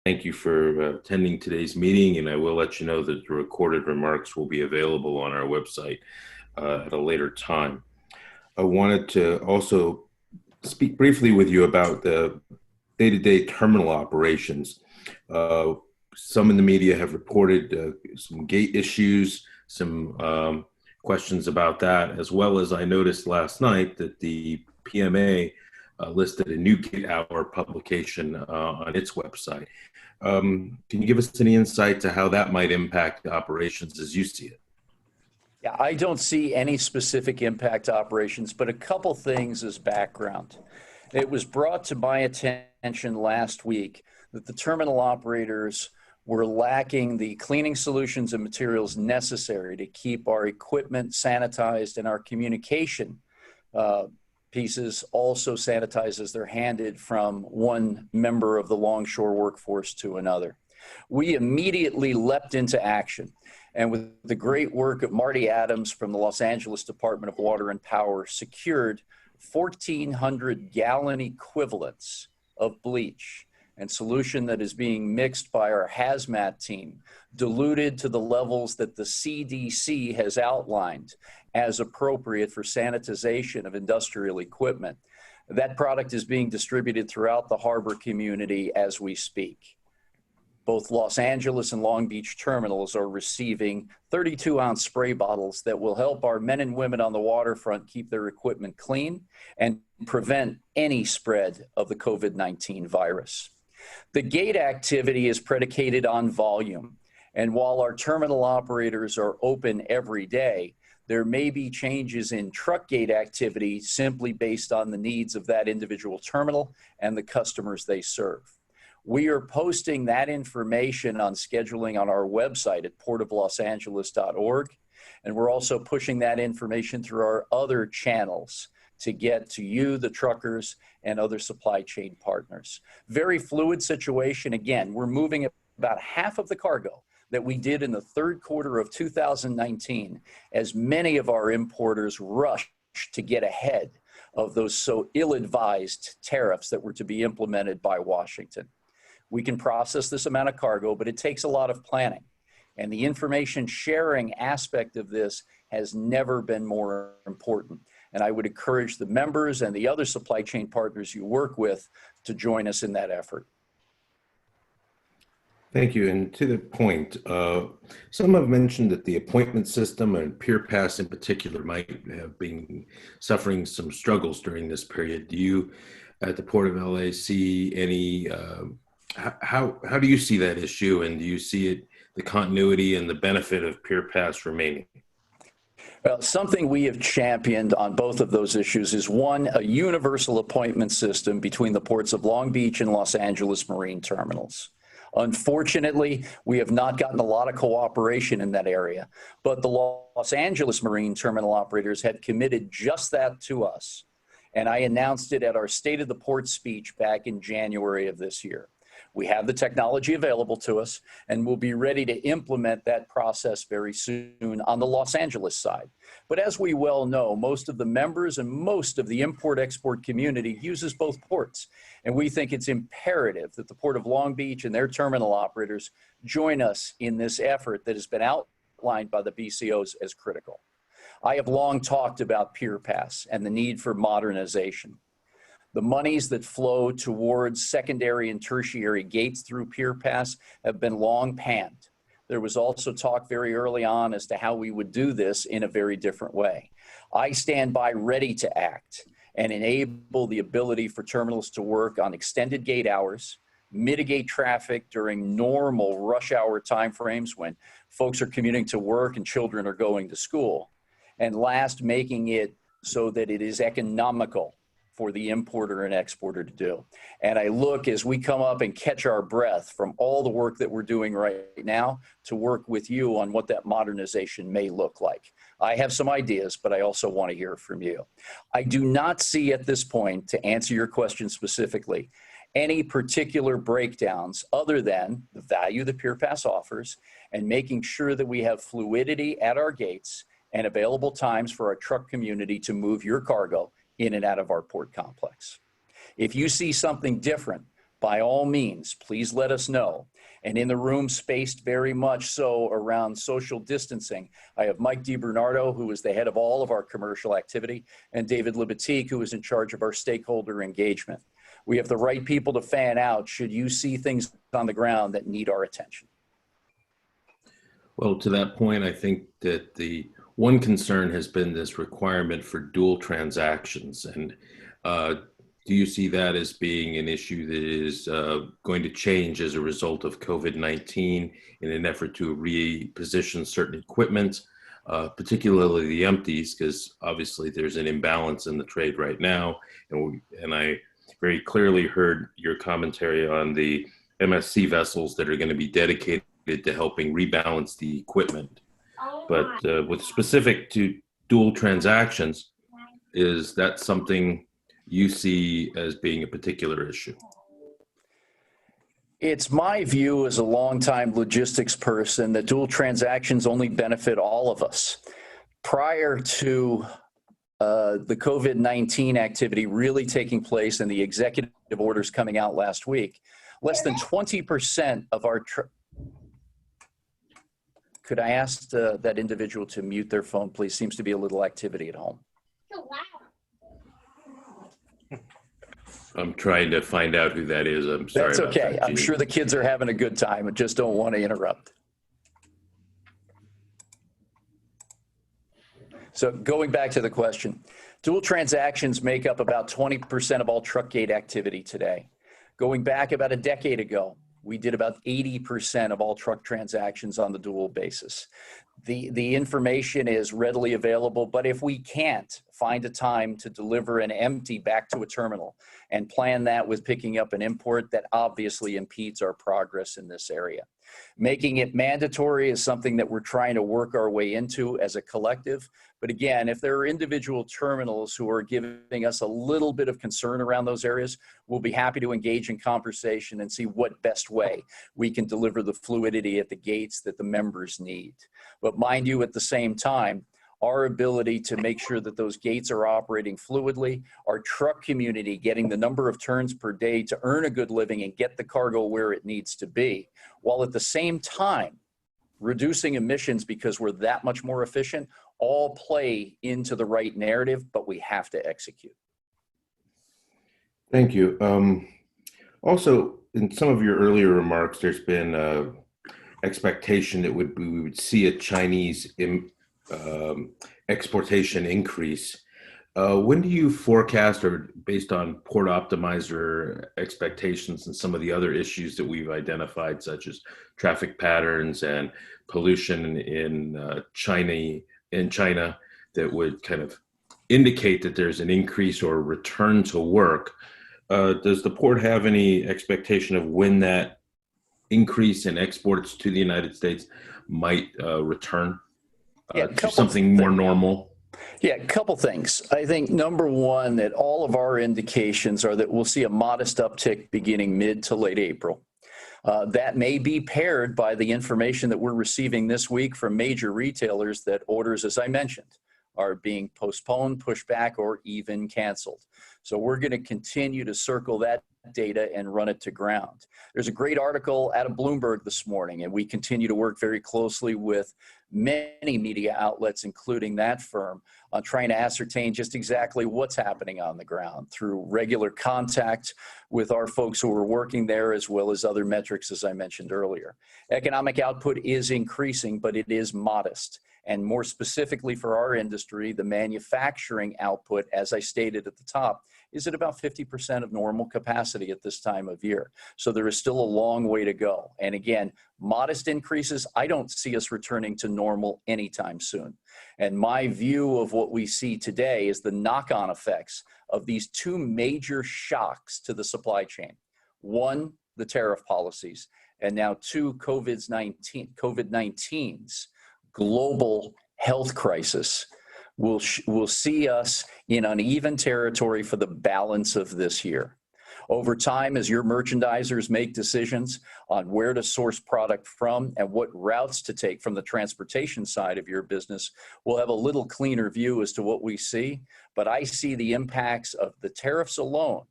Thank you for attending today's meeting, and I will let you know that the recorded remarks will be available on our website at a later time. I wanted to also speak briefly with you about the day-to-day terminal operations. Some in the media have reported some gate issues, some questions about that, as well as I noticed last night that the PMA listed a new gate hour publication on its website. Can you give us any insight to how that might impact operations as you see it? Yeah, I don't see any specific impact to operations, but a couple things as background. It was brought to my attention last week that the terminal operators were lacking the cleaning solutions and materials necessary to keep our equipment sanitized and our communication pieces also sanitized as they're handed from one member of the longshore workforce to another. We immediately leapt into action. And with the great work of Marty Adams from the Los Angeles Department of Water and Power, secured 1,400 gallon equivalents of bleach and solution that is being mixed by our hazmat team, diluted to the levels that the CDC has outlined as appropriate for sanitization of industrial equipment. That product is being distributed throughout the harbor community as we speak. Both Los Angeles and Long Beach terminals are receiving 32-ounce spray bottles that will help our men and women on the waterfront keep their equipment clean and prevent any spread of the COVID-19 virus. The gate activity is predicated on volume, and while our terminal operators are open every day, there may be changes in truck gate activity simply based on the needs of that individual terminal and the customers they serve. We are posting that information on scheduling on our website at portoflosangeles.org, and we're also pushing that information through our other channels to get to you, the truckers, and other supply chain partners. Very fluid situation. Again, we're moving about half of the cargo that we did in the third quarter of 2019, as many of our importers rushed to get ahead of those so ill-advised tariffs that were to be implemented by Washington. We can process this amount of cargo, but it takes a lot of planning. And the information sharing aspect of this has never been more important. And I would encourage the members and the other supply chain partners you work with to join us in that effort. Thank you. And to the point, some have mentioned that the appointment system and PeerPass in particular might have been suffering some struggles during this period. Do you, at the Port of LA, see any, how do you see that issue, and do you see it, the continuity and the benefit of PeerPass remaining? Well, something we have championed on both of those issues is, one, a universal appointment system between the ports of Long Beach and Los Angeles marine terminals. Unfortunately, we have not gotten a lot of cooperation in that area, but the Los Angeles marine terminal operators have committed just that to us. And I announced it at our State of the Port speech back in January of this year. We have the technology available to us, and we'll be ready to implement that process very soon on the Los Angeles side. But as we well know, most of the members and most of the import-export community uses both ports. And we think it's imperative that the Port of Long Beach and their terminal operators join us in this effort that has been outlined by the BCOs as critical. I have long talked about PeerPass and the need for modernization. The monies that flow towards secondary and tertiary gates through PeerPass have been long panned. There was also talk very early on as to how we would do this in a very different way. I stand by ready to act and enable the ability for terminals to work on extended gate hours, mitigate traffic during normal rush hour timeframes when folks are commuting to work and children are going to school. And last, making it so that it is economical for the importer and exporter to do. And I look as we come up and catch our breath from all the work that we're doing right now to work with you on what that modernization may look like. I have some ideas, but I also want to hear from you. I do not see at this point, to answer your question specifically, any particular breakdowns other than the value that PeerPass offers and making sure that we have fluidity at our gates and available times for our truck community to move your cargo in and out of our port complex. If you see something different, by all means, please let us know. And in the room, spaced very much so around social distancing, I have Mike DiBernardo, who is the head of all of our commercial activity, and David Libatique, who is in charge of our stakeholder engagement. We have the right people to fan out should you see things on the ground that need our attention. Well, to that point, I think that the one concern has been this requirement for dual transactions. And do you see that as being an issue that is going to change as a result of COVID-19 in an effort to reposition certain equipment, particularly the empties, because obviously there's an imbalance in the trade right now. And I very clearly heard your commentary on the MSC vessels that are going to be dedicated to helping rebalance the equipment. But with specific to dual transactions, is that something you see as being a particular issue? It's my view as a longtime logistics person that dual transactions only benefit all of us. Prior to the COVID-19 activity really taking place and the executive orders coming out last week, less than 20% of our Could I ask that individual to mute their phone, please? Seems to be a little activity at home. I'm trying to find out who that is. I'm sorry. That's okay. That, I'm sure the kids are having a good time. I just don't want to interrupt. So going back to the question, dual transactions make up about 20% of all truck gate activity today. Going back about a decade ago, we did about 80% of all truck transactions on the dual basis. The information is readily available, but if we can't find a time to deliver an empty back to a terminal and plan that with picking up an import, that obviously impedes our progress in this area. Making it mandatory is something that we're trying to work our way into as a collective. But again, if there are individual terminals who are giving us a little bit of concern around those areas, we'll be happy to engage in conversation and see what best way we can deliver the fluidity at the gates that the members need. But mind you, at the same time, our ability to make sure that those gates are operating fluidly, our truck community getting the number of turns per day to earn a good living and get the cargo where it needs to be, while at the same time reducing emissions because we're that much more efficient, all play into the right narrative, but we have to execute. Thank you. Also, in some of your earlier remarks, there's been expectation that we would see a Chinese exportation increase. When do you forecast, or based on Port Optimizer expectations and some of the other issues that we've identified, such as traffic patterns and pollution in China, that would kind of indicate that there's an increase or return to work? Does the port have any expectation of when that increase in exports to the United States might return to something more normal? Yeah, a couple things. I think number one, that all of our indications are that we'll see a modest uptick beginning mid to late April. That may be paired by the information that we're receiving this week from major retailers that orders, as I mentioned, are being postponed, pushed back, or even canceled. So we're going to continue to circle that data and run it to ground. There's a great article out of Bloomberg this morning, and we continue to work very closely with many media outlets, including that firm, on trying to ascertain just exactly what's happening on the ground through regular contact with our folks who are working there, as well as other metrics, as I mentioned earlier. Economic output is increasing, but it is modest. And more specifically for our industry, the manufacturing output, as I stated at the top, is at about 50% of normal capacity at this time of year. So there is still a long way to go. And again, modest increases, I don't see us returning to normal anytime soon. And my view of what we see today is the knock-on effects of these two major shocks to the supply chain. One, the tariff policies, and now two, COVID-19's global health crisis will see us in uneven territory for the balance of this year. Over time, as your merchandisers make decisions on where to source product from and what routes to take from the transportation side of your business, we'll have a little cleaner view as to what we see. But I see the impacts of the tariffs alone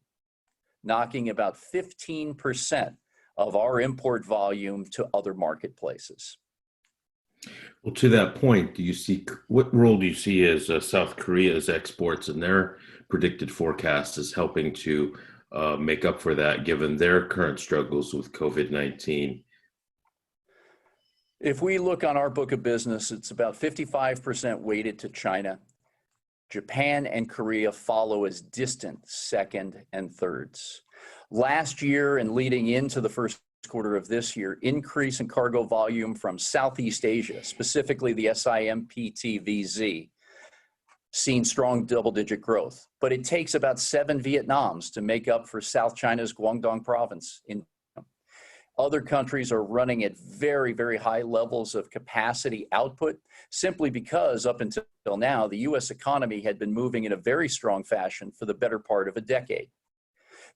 knocking about 15% of our import volume to other marketplaces. Well, to that point, what role do you see as South Korea's exports and their predicted forecast as helping to make up for that, given their current struggles with COVID-19? If we look on our book of business, it's about 55% weighted to China. Japan and Korea follow as distant second and thirds. Last year and leading into the first quarter of this year, increase in cargo volume from Southeast Asia, specifically the SIMPTVZ, seen strong double-digit growth. But it takes about 7 Vietnams to make up for South China's Guangdong province. Other countries are running at very, very high levels of capacity output, simply because up until now, the U.S. economy had been moving in a very strong fashion for the better part of a decade.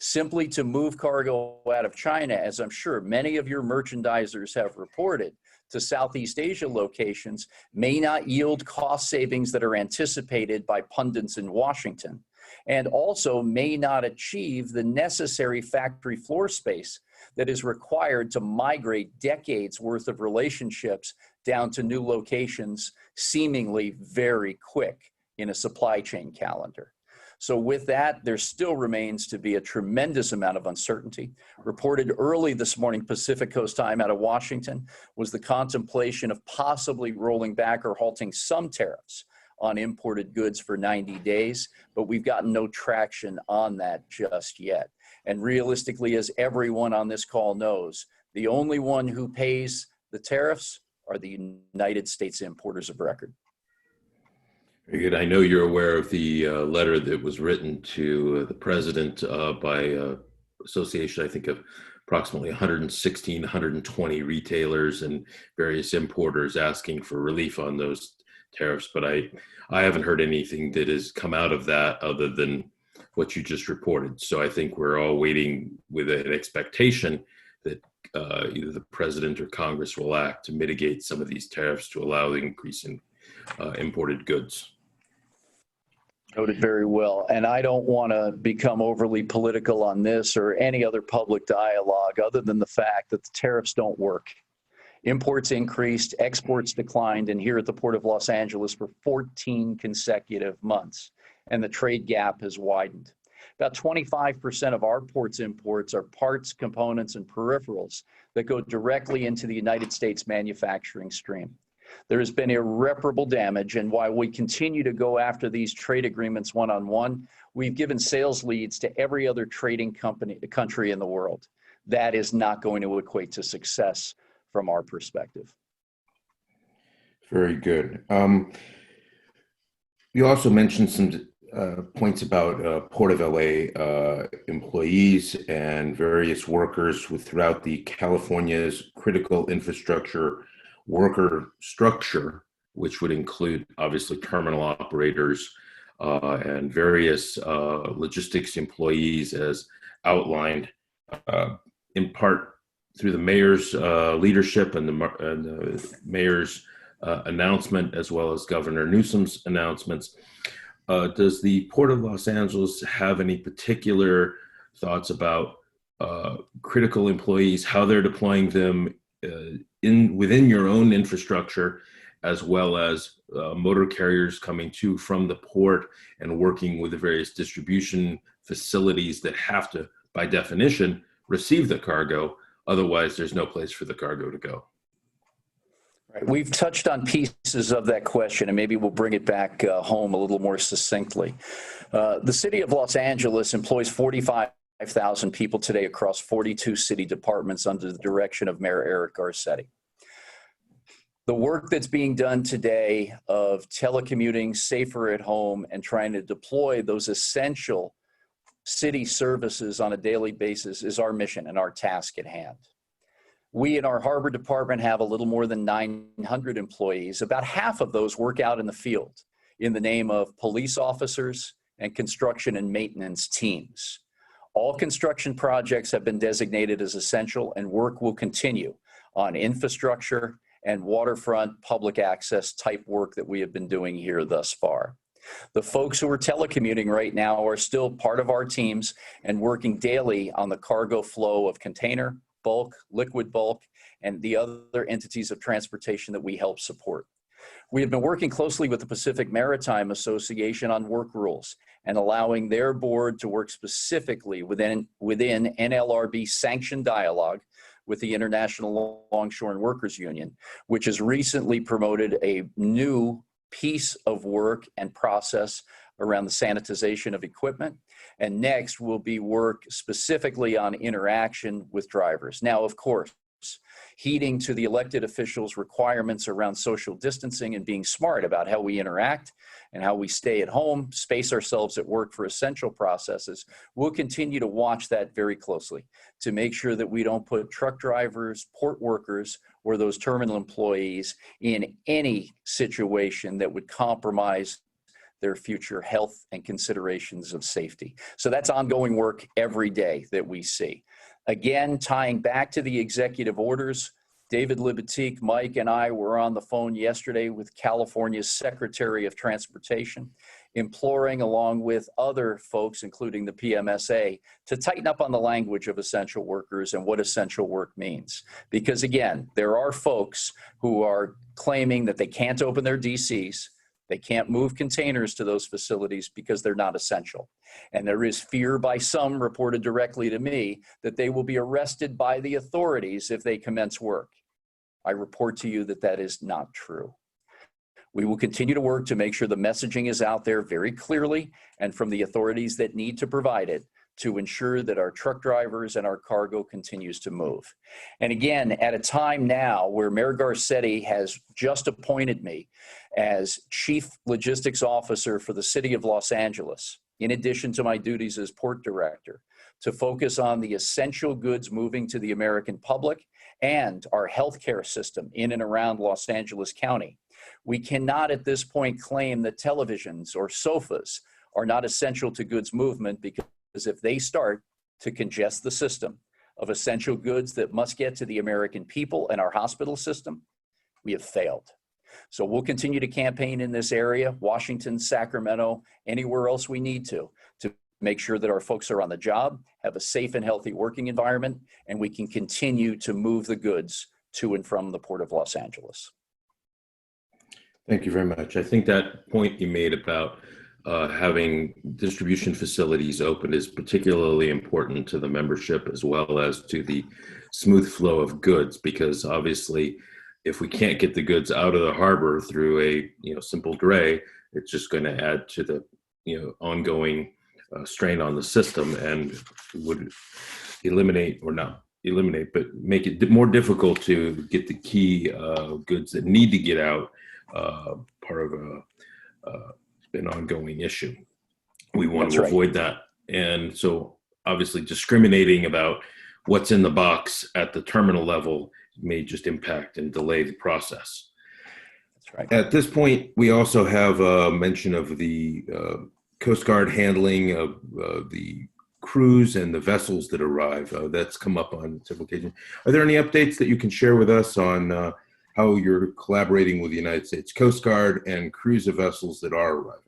Simply to move cargo out of China, as I'm sure many of your merchandisers have reported, to Southeast Asia locations may not yield cost savings that are anticipated by pundits in Washington, and also may not achieve the necessary factory floor space that is required to migrate decades worth of relationships down to new locations seemingly very quick in a supply chain calendar. So with that, there still remains to be a tremendous amount of uncertainty. Reported early this morning, Pacific Coast time out of Washington, was the contemplation of possibly rolling back or halting some tariffs on imported goods for 90 days, but we've gotten no traction on that just yet. And realistically, as everyone on this call knows, the only one who pays the tariffs are the United States importers of record. Very good. I know you're aware of the letter that was written to the president by association, I think, of approximately 116, 120 retailers and various importers asking for relief on those tariffs. But I haven't heard anything that has come out of that other than what you just reported. So I think we're all waiting with an expectation that either the president or Congress will act to mitigate some of these tariffs to allow the increase in imported goods. Noted very well. And I don't want to become overly political on this or any other public dialogue other than the fact that the tariffs don't work. Imports increased, exports declined, and here at the Port of Los Angeles for 14 consecutive months, and the trade gap has widened. About 25% of our port's imports are parts, components, and peripherals that go directly into the United States manufacturing stream. There has been irreparable damage, and while we continue to go after these trade agreements one-on-one, we've given sales leads to every other trading country in the world. That is not going to equate to success from our perspective. Very good. You also mentioned some points about Port of LA employees and various workers throughout the California's critical infrastructure worker structure, which would include obviously terminal operators and various logistics employees as outlined in part through the mayor's leadership and the mayor's announcement, as well as Governor Newsom's announcements. Does the Port of Los Angeles have any particular thoughts about critical employees, how they're deploying them within your own infrastructure, as well as motor carriers coming to from the port and working with the various distribution facilities that have to, by definition, receive the cargo? Otherwise, there's no place for the cargo to go. Right. We've touched on pieces of that question, and maybe we'll bring it back home a little more succinctly. The city of Los Angeles employs 45,000 people today across 42 city departments under the direction of Mayor Eric Garcetti. The work that's being done today of telecommuting, safer at home, and trying to deploy those essential city services on a daily basis is our mission and our task at hand. We in our harbor department have a little more than 900 employees. About half of those work out in the field in the name of police officers and construction and maintenance teams. All construction projects have been designated as essential, and work will continue on infrastructure and waterfront public access type work that we have been doing here thus far. The folks who are telecommuting right now are still part of our teams and working daily on the cargo flow of container, bulk, liquid bulk, and the other entities of transportation that we help support. We have been working closely with the Pacific Maritime Association on work rules and allowing their board to work specifically within NLRB sanctioned dialogue with the International Longshore and Workers Union, which has recently promoted a new piece of work and process around the sanitization of equipment. And next will be work specifically on interaction with drivers. Now, of course, heeding to the elected officials' requirements around social distancing and being smart about how we interact and how we stay at home, space ourselves at work for essential processes, we'll continue to watch that very closely to make sure that we don't put truck drivers, port workers, or those terminal employees in any situation that would compromise their future health and considerations of safety. So that's ongoing work every day that we see. Again, tying back to the executive orders, David Libatique, Mike, and I were on the phone yesterday with California's Secretary of Transportation, imploring, along with other folks, including the PMSA, to tighten up on the language of essential workers and what essential work means. Because again, there are folks who are claiming that they can't open their DCs, they can't move containers to those facilities because they're not essential. And there is fear by some, reported directly to me, that they will be arrested by the authorities if they commence work. I report to you that that is not true. We will continue to work to make sure the messaging is out there very clearly and from the authorities that need to provide it to ensure that our truck drivers and our cargo continues to move. And again, at a time now where Mayor Garcetti has just appointed me as Chief Logistics Officer for the City of Los Angeles, in addition to my duties as Port Director, to focus on the essential goods moving to the American public and our healthcare system in and around Los Angeles County. We cannot at this point claim that televisions or sofas are not essential to goods movement, because if they start to congest the system of essential goods that must get to the American people and our hospital system, we have failed. So we'll continue to campaign in this area, Washington, Sacramento, anywhere else we need to make sure that our folks are on the job, have a safe and healthy working environment, and we can continue to move the goods to and from the Port of Los Angeles. Thank you very much. I think that point you made about having distribution facilities open is particularly important to the membership as well as to the smooth flow of goods, because obviously if we can't get the goods out of the harbor through a simple dray, it's just going to add to the ongoing strain on the system and would eliminate, or not eliminate, but make it more difficult to get the key goods that need to get out, part of an ongoing issue. We want to avoid that. And so obviously discriminating about what's in the box at the terminal level may just impact and delay the process. That's right. At this point, we also have a mention of the Coast Guard handling of the crews and the vessels that arrive. That's come up on several occasions. Are there any updates that you can share with us on how you're collaborating with the United States Coast Guard and crews of vessels that are arriving?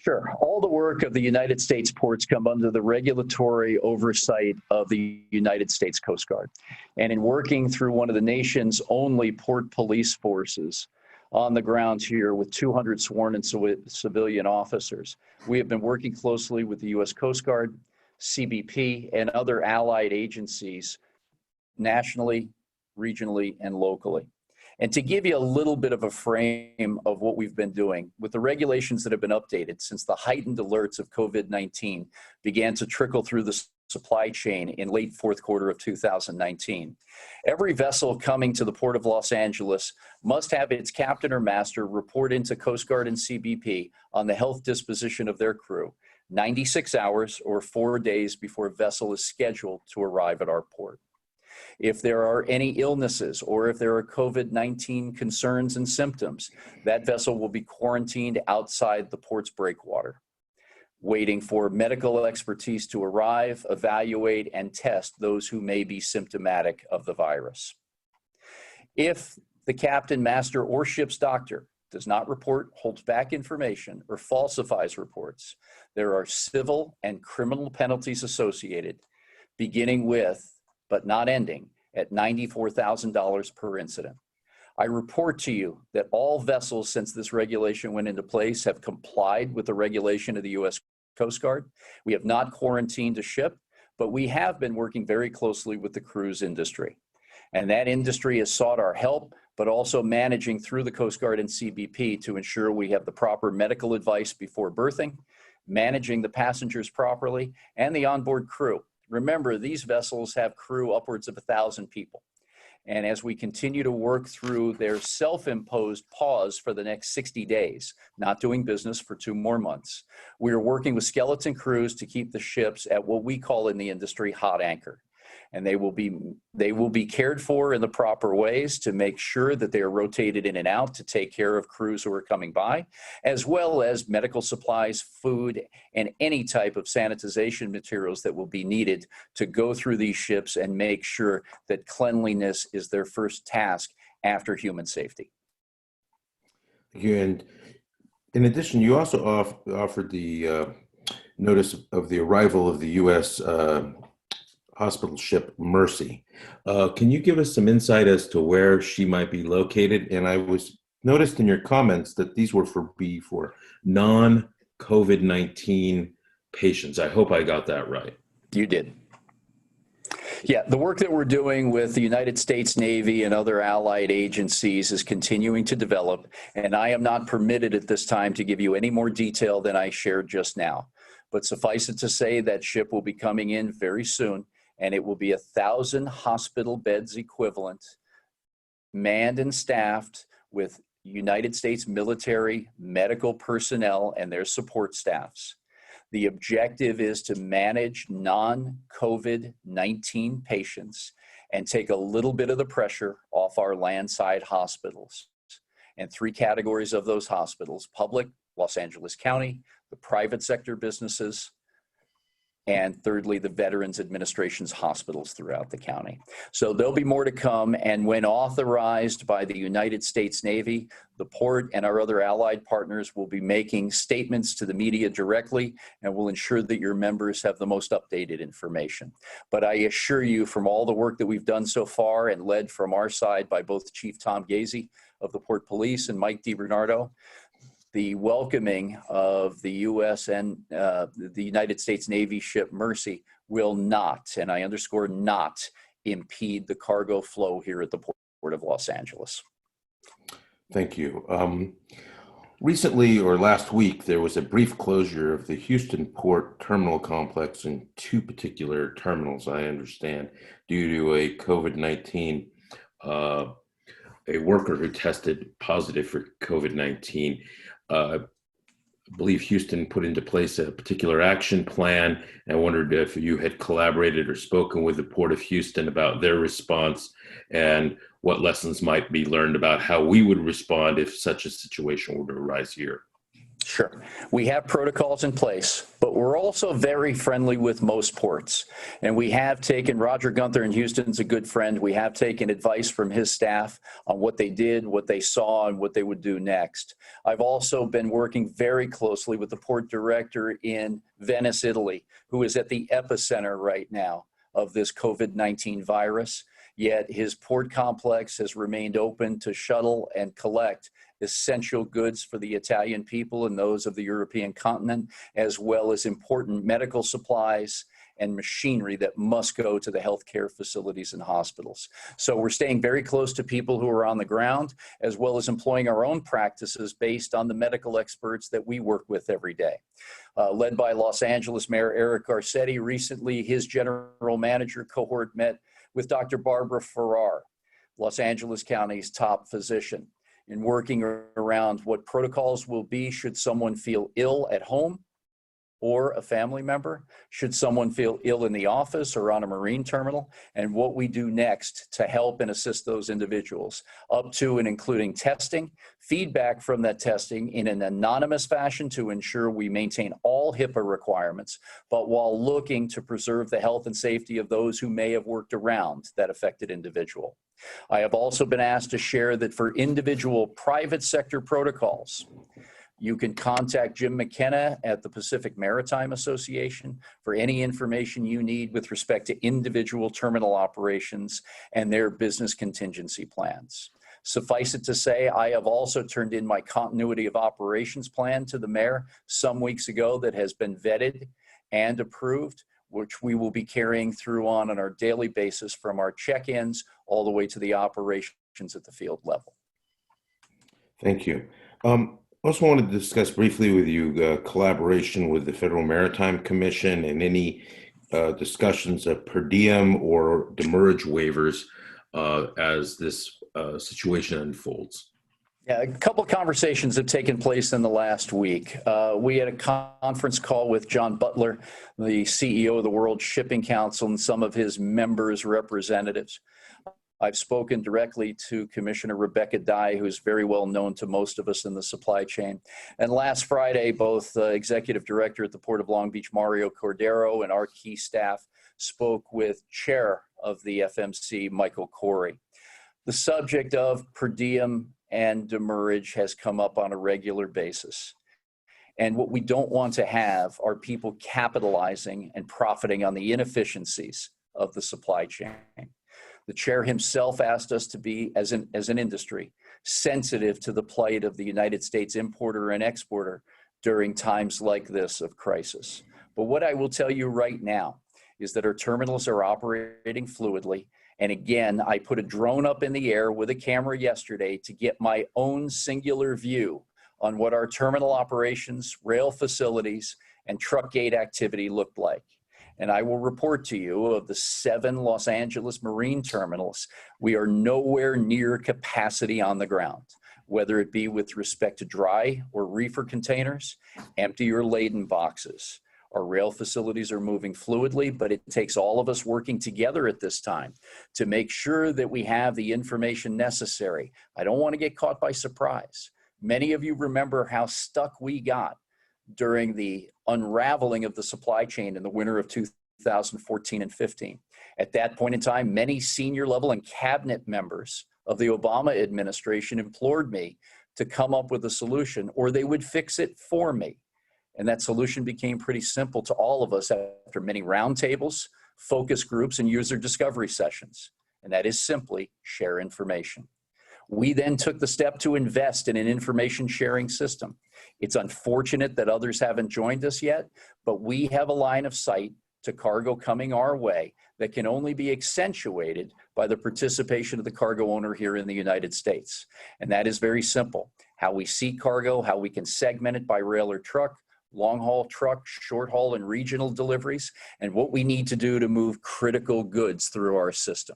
Sure. All the work of the United States ports come under the regulatory oversight of the United States Coast Guard. And in working through one of the nation's only port police forces on the ground here with 200 sworn and civilian officers, we have been working closely with the U.S. Coast Guard, CBP, and other allied agencies nationally, regionally, and locally. And to give you a little bit of a frame of what we've been doing, with the regulations that have been updated since the heightened alerts of COVID-19 began to trickle through the supply chain in late fourth quarter of 2019, every vessel coming to the Port of Los Angeles must have its captain or master report into Coast Guard and CBP on the health disposition of their crew 96 hours or 4 days before a vessel is scheduled to arrive at our port. If there are any illnesses or if there are COVID-19 concerns and symptoms, that vessel will be quarantined outside the port's breakwater, waiting for medical expertise to arrive, evaluate, and test those who may be symptomatic of the virus. If the captain, master, or ship's doctor does not report, holds back information, or falsifies reports, there are civil and criminal penalties associated, beginning with, but not ending, at $94,000 per incident. I report to you that all vessels since this regulation went into place have complied with the regulation of the U.S. Coast Guard. We have not quarantined a ship, but we have been working very closely with the cruise industry. And that industry has sought our help, but also managing through the Coast Guard and CBP to ensure we have the proper medical advice before berthing, managing the passengers properly, and the onboard crew. Remember, these vessels have crew upwards of 1,000 people. And as we continue to work through their self-imposed pause for the next 60 days, not doing business for 2 more months, we are working with skeleton crews to keep the ships at what we call in the industry hot anchor. And they will be cared for in the proper ways to make sure that they are rotated in and out to take care of crews who are coming by, as well as medical supplies, food, and any type of sanitization materials that will be needed to go through these ships and make sure that cleanliness is their first task after human safety. And in addition, you also offered the notice of the arrival of the U.S. Hospital ship Mercy. Can you give us some insight as to where she might be located? And I noticed in your comments that these were for non-COVID-19 patients. I hope I got that right. You did. Yeah, the work that we're doing with the United States Navy and other allied agencies is continuing to develop, and I am not permitted at this time to give you any more detail than I shared just now. But suffice it to say that ship will be coming in very soon, and it will be 1,000 hospital beds equivalent, manned and staffed with United States military, medical personnel, and their support staffs. The objective is to manage non-COVID-19 patients and take a little bit of the pressure off our landside hospitals. And 3 categories of those hospitals: public, Los Angeles County; the private sector businesses; and thirdly, the Veterans Administration's hospitals throughout the county. So there'll be more to come, and when authorized by the United States Navy, the port and our other allied partners will be making statements to the media directly, and will ensure that your members have the most updated information. But I assure you, from all the work that we've done so far and led from our side by both Chief Tom Gazy of the Port Police and Mike DiBernardo, the welcoming of the U.S. and the United States Navy ship Mercy will not, and I underscore not, impede the cargo flow here at the Port of Los Angeles. Thank you. Recently, or last week, there was a brief closure of the Houston Port Terminal Complex in 2 particular terminals, I understand, due to a COVID-19, a worker who tested positive for COVID-19. I believe Houston put into place a particular action plan. I wondered if you had collaborated or spoken with the Port of Houston about their response and what lessons might be learned about how we would respond if such a situation were to arise here. Sure. We have protocols in place, but we're also very friendly with most ports. And we have taken, Roger Gunther in Houston's a good friend, we have taken advice from his staff on what they did, what they saw, and what they would do next. I've also been working very closely with the port director in Venice, Italy, who is at the epicenter right now of this COVID-19 virus. Yet his port complex has remained open to shuttle and collect essential goods for the Italian people and those of the European continent, as well as important medical supplies and machinery that must go to the healthcare facilities and hospitals. So we're staying very close to people who are on the ground, as well as employing our own practices based on the medical experts that we work with every day. Led by Los Angeles Mayor Eric Garcetti, recently his general manager cohort met with Dr. Barbara Ferrar, Los Angeles County's top physician, in working around what protocols will be should someone feel ill at home or a family member, should someone feel ill in the office or on a marine terminal, and what we do next to help and assist those individuals, up to and including testing, feedback from that testing in an anonymous fashion to ensure we maintain all HIPAA requirements, but while looking to preserve the health and safety of those who may have worked around that affected individual. I have also been asked to share that for individual private sector protocols, you can contact Jim McKenna at the Pacific Maritime Association for any information you need with respect to individual terminal operations and their business contingency plans. Suffice it to say, I have also turned in my continuity of operations plan to the mayor some weeks ago that has been vetted and approved, which we will be carrying through on our daily basis from our check-ins all the way to the operations at the field level. Thank you. Also wanted to discuss briefly with you collaboration with the Federal Maritime Commission and any discussions of per diem or demurrage waivers as this situation unfolds. Yeah, a couple of conversations have taken place in the last week. We had a conference call with John Butler, the CEO of the World Shipping Council, and some of his members' representatives. I've spoken directly to Commissioner Rebecca Dye, who's very well known to most of us in the supply chain. And last Friday, both Executive Director at the Port of Long Beach, Mario Cordero, and our key staff spoke with Chair of the FMC, Michael Corey. The subject of per diem and demurrage has come up on a regular basis. And what we don't want to have are people capitalizing and profiting on the inefficiencies of the supply chain. The chair himself asked us to be, as an industry, sensitive to the plight of the United States importer and exporter during times like this of crisis. But what I will tell you right now is that our terminals are operating fluidly. And again, I put a drone up in the air with a camera yesterday to get my own singular view on what our terminal operations, rail facilities, and truck gate activity looked like. And I will report to you of the 7 Los Angeles marine terminals, we are nowhere near capacity on the ground, whether it be with respect to dry or reefer containers, empty or laden boxes. Our rail facilities are moving fluidly, but it takes all of us working together at this time to make sure that we have the information necessary. I don't want to get caught by surprise. Many of you remember how stuck we got during the unraveling of the supply chain in the winter of 2014 and 15. At that point in time, many senior level and cabinet members of the Obama administration implored me to come up with a solution, or they would fix it for me. And that solution became pretty simple to all of us after many roundtables, focus groups, and user discovery sessions. And that is simply share information. We then took the step to invest in an information sharing system. It's unfortunate that others haven't joined us yet, but we have a line of sight to cargo coming our way that can only be accentuated by the participation of the cargo owner here in the United States. And that is very simple. How we see cargo, how we can segment it by rail or truck, long haul truck, short haul and regional deliveries, and what we need to do to move critical goods through our system.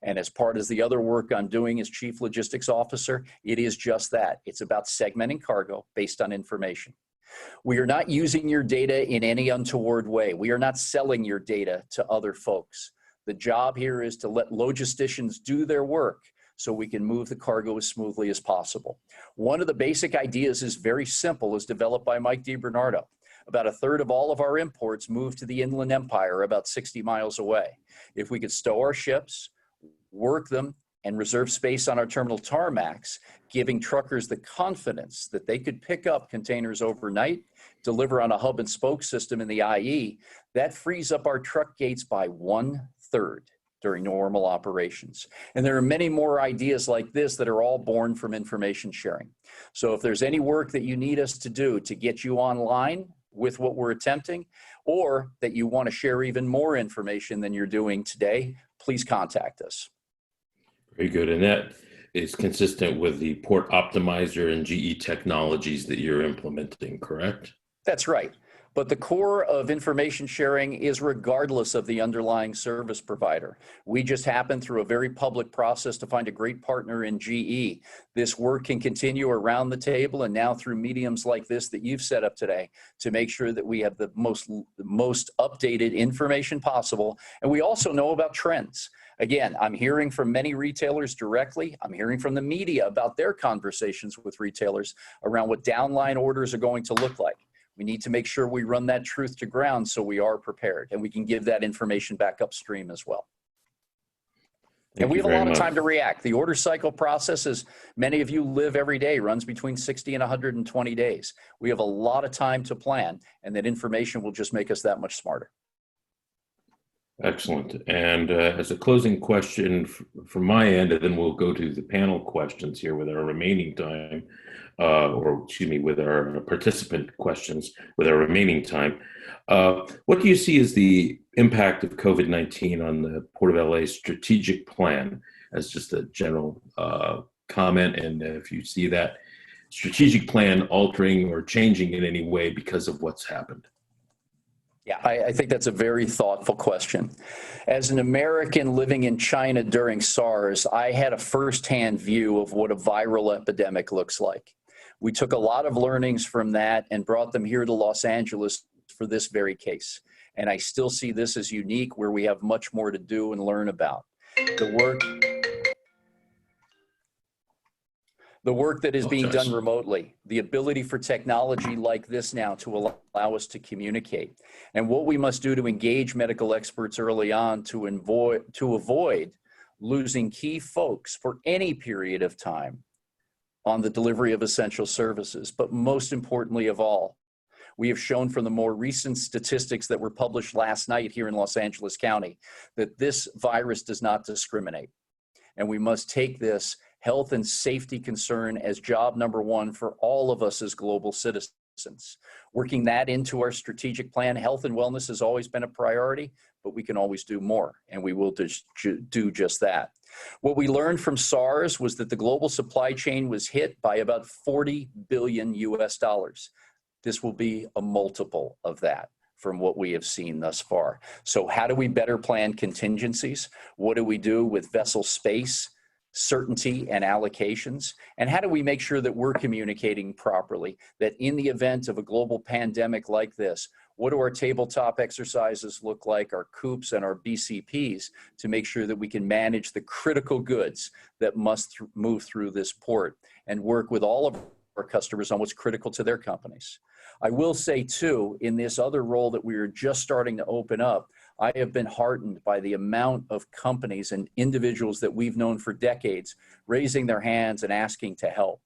And as part of the other work I'm doing as Chief Logistics Officer, it is just that. It's about segmenting cargo based on information. We are not using your data in any untoward way. We are not selling your data to other folks. The job here is to let logisticians do their work so we can move the cargo as smoothly as possible. One of the basic ideas is very simple, as developed by Mike DiBernardo. About a third of all of our imports move to the Inland Empire about 60 miles away. If we could stow our ships, work them, and reserve space on our terminal tarmacs, giving truckers the confidence that they could pick up containers overnight, deliver on a hub and spoke system in the IE, that frees up our truck gates by 1/3 during normal operations. And there are many more ideas like this that are all born from information sharing. So if there's any work that you need us to do to get you online with what we're attempting, or that you want to share even more information than you're doing today, please contact us. Very good. And that is consistent with the Port Optimizer and GE technologies that you're implementing, correct? That's right. But the core of information sharing is regardless of the underlying service provider. We just happened through a very public process to find a great partner in GE. This work can continue around the table and now through mediums like this that you've set up today to make sure that we have the most updated information possible. And we also know about trends. Again, I'm hearing from many retailers directly. I'm hearing from the media about their conversations with retailers around what downline orders are going to look like. We need to make sure we run that truth to ground so we are prepared and we can give that information back upstream as well. And we have a lot of time to react. The order cycle process, as many of you live every day, runs between 60 and 120 days. We have a lot of time to plan, and that information will just make us that much smarter. Excellent. And as a closing question from my end, and then we'll go to the panel questions here with our remaining time, with our participant questions with our remaining time. What do you see as the impact of COVID-19 on the Port of LA strategic plan, as just a general comment, and if you see that strategic plan altering or changing in any way because of what's happened? Yeah, I think that's a very thoughtful question. As an American living in China during SARS, I had a firsthand view of what a viral epidemic looks like. We took a lot of learnings from that and brought them here to Los Angeles for this very case. And I still see this as unique, where we have much more to do and learn about. The work that is being done remotely, the ability for technology like this now to allow us to communicate, and what we must do to engage medical experts early on to avoid losing key folks for any period of time on the delivery of essential services. But most importantly of all, we have shown from the more recent statistics that were published last night here in Los Angeles County that this virus does not discriminate. And we must take this health and safety concern as job number one for all of us as global citizens. Working that into our strategic plan, health and wellness has always been a priority, but we can always do more, and we will do just that. What we learned from SARS was that the global supply chain was hit by about 40 billion US dollars. This will be a multiple of that from what we have seen thus far. So how do we better plan contingencies? What do we do with vessel space, certainty, and allocations? And how do we make sure that we're communicating properly, that in the event of a global pandemic like this, what do our tabletop exercises look like, our COOPs and our BCPs, to make sure that we can manage the critical goods that must move through this port and work with all of our customers on what's critical to their companies. I will say too, in this other role that we are just starting to open up, I have been heartened by the amount of companies and individuals that we've known for decades raising their hands and asking to help.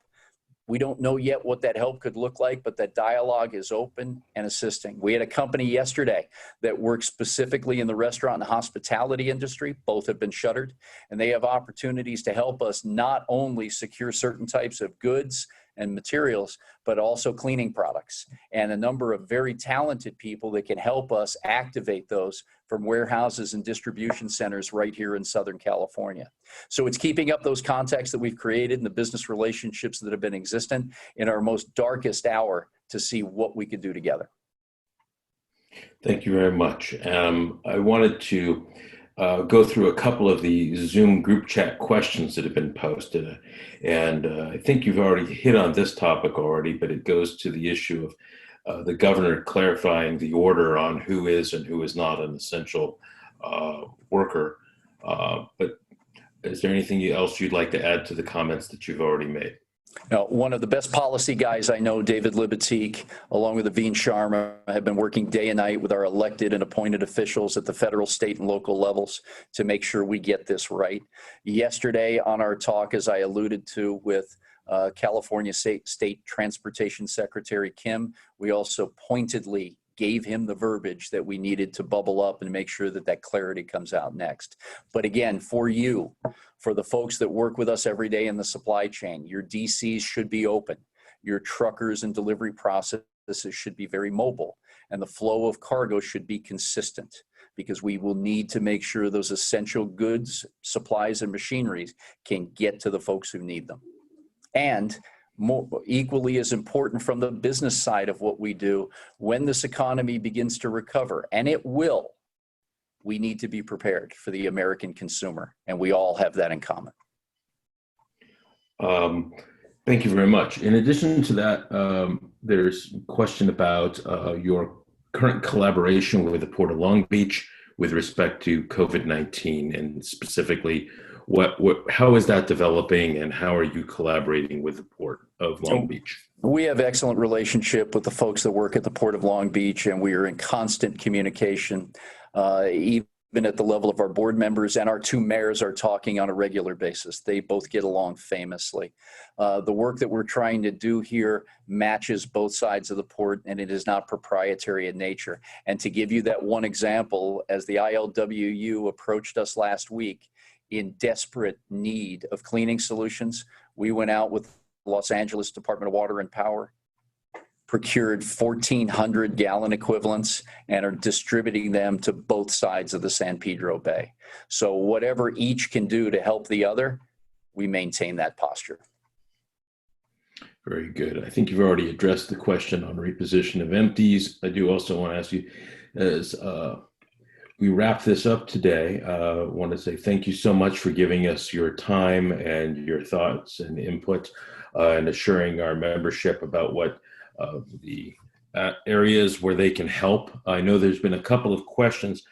We don't know yet what that help could look like, but that dialogue is open and assisting. We had a company yesterday that works specifically in the restaurant and hospitality industry. Both have been shuttered, and they have opportunities to help us not only secure certain types of goods and materials, but also cleaning products, and a number of very talented people that can help us activate those from warehouses and distribution centers right here in Southern California. So it's keeping up those contacts that we've created and the business relationships that have been existent in our most darkest hour to see what we could do together. Thank you very much. I wanted to go through a couple of the Zoom group chat questions that have been posted. And I think you've already hit on this topic already, but it goes to the issue of the governor clarifying the order on who is and who is not an essential worker. But is there anything else you'd like to add to the comments that you've already made? Now, one of the best policy guys I know, David Libatique, along with Aveen Sharma, have been working day and night with our elected and appointed officials at the federal, state, and local levels to make sure we get this right. Yesterday on our talk, as I alluded to with California State Transportation Secretary Kim, we also pointedly gave him the verbiage that we needed to bubble up and make sure that that clarity comes out next. But again, for you, for the folks that work with us every day in the supply chain, your DCs should be open. Your truckers and delivery processes should be very mobile, and the flow of cargo should be consistent, because we will need to make sure those essential goods, supplies, and machineries can get to the folks who need them. And equally as important from the business side of what we do, when this economy begins to recover, and it will, we need to be prepared for the American consumer, and we all have that in common. Thank you very much. In addition to that, there's a question about your current collaboration with the Port of Long Beach with respect to COVID-19, and specifically, how is that developing, and how are you collaborating with the Port of Long Beach? We have excellent relationship with the folks that work at the Port of Long Beach, and we are in constant communication, even at the level of our board members, and our two mayors are talking on a regular basis. They both get along famously. The work that we're trying to do here matches both sides of the port, and it is not proprietary in nature. And to give you that one example, as the ILWU approached us last week in desperate need of cleaning solutions, we went out with Los Angeles Department of Water and Power, procured 1,400 gallon equivalents, and are distributing them to both sides of the San Pedro Bay. So whatever each can do to help the other, we maintain that posture. Very good. I think you've already addressed the question on reposition of empties. I do also want to ask you, as we wrap this up today, I want to say thank you so much for giving us your time and your thoughts and input, and assuring our membership about what the areas where they can help. I know there's been a couple of questions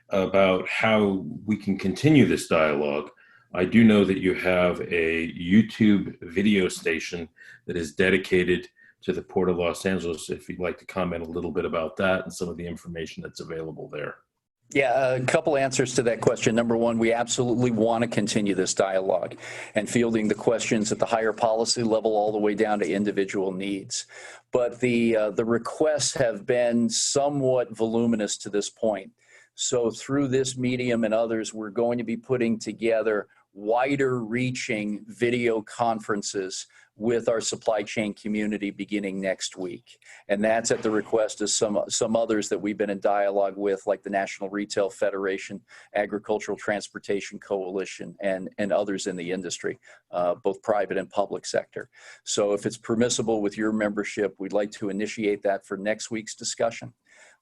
about how we can continue this dialogue. I do know that you have a YouTube video station that is dedicated to the Port of Los Angeles. If you'd like to comment a little bit about that and some of the information that's available there. Yeah, a couple answers to that question. Number one, we absolutely want to continue this dialogue and fielding the questions at the higher policy level all the way down to individual needs. But the requests have been somewhat voluminous to this point. So through this medium and others, we're going to be putting together wider reaching video conferences with our supply chain community beginning next week. And that's at the request of some others that we've been in dialogue with, like the National Retail Federation, Agricultural Transportation Coalition, and others in the industry, both private and public sector. So if it's permissible with your membership, we'd like to initiate that for next week's discussion.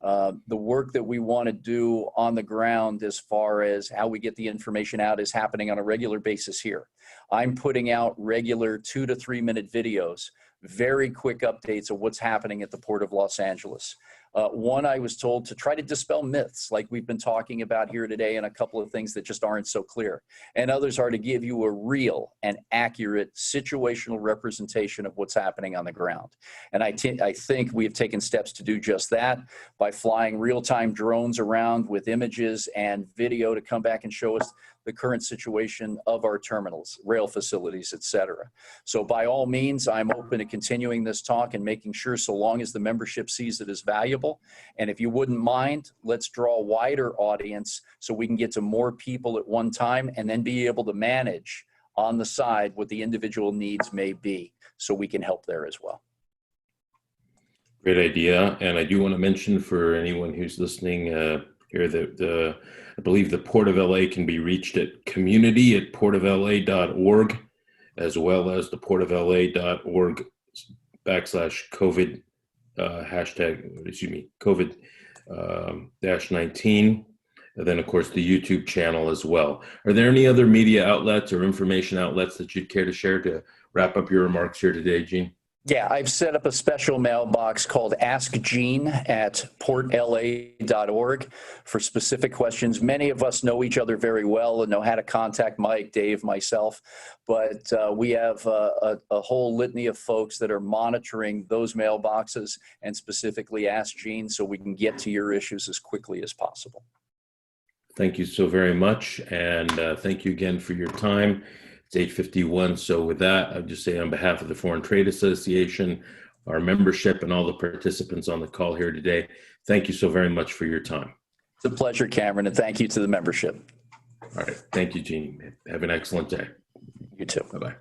The work that we want to do on the ground as far as how we get the information out is happening on a regular basis here. I'm putting out regular 2 to 3 minute videos, very quick updates of what's happening at the Port of Los Angeles. One, I was told to try to dispel myths like we've been talking about here today, and a couple of things that just aren't so clear. And others are to give you a real and accurate situational representation of what's happening on the ground. And I think we have taken steps to do just that by flying real-time drones around with images and video to come back and show us the current situation of our terminals, rail facilities, et cetera. So by all means, I'm open to continuing this talk and making sure, so long as the membership sees it as valuable. And if you wouldn't mind, let's draw a wider audience so we can get to more people at one time, and then be able to manage on the side what the individual needs may be, so we can help there as well. Great idea. And I do want to mention for anyone who's listening here that I believe the Port of LA can be reached at community@portofla.org, as well as the portofla.org/COVID COVID-19. And then, of course, the YouTube channel as well. Are there any other media outlets or information outlets that you'd care to share to wrap up your remarks here today, Gene? Yeah, I've set up a special mailbox called Ask Gene at portla.org for specific questions. Many of us know each other very well and know how to contact Mike, Dave, myself, but we have a whole litany of folks that are monitoring those mailboxes, and specifically Ask Gene, so we can get to your issues as quickly as possible. Thank you so very much, and thank you again for your time. It's 8:51, so with that, I'll just say on behalf of the Foreign Trade Association, our membership, and all the participants on the call here today, thank you so very much for your time. It's a pleasure, Cameron, and thank you to the membership. All right. Thank you, Gene. Have an excellent day. You too. Bye-bye.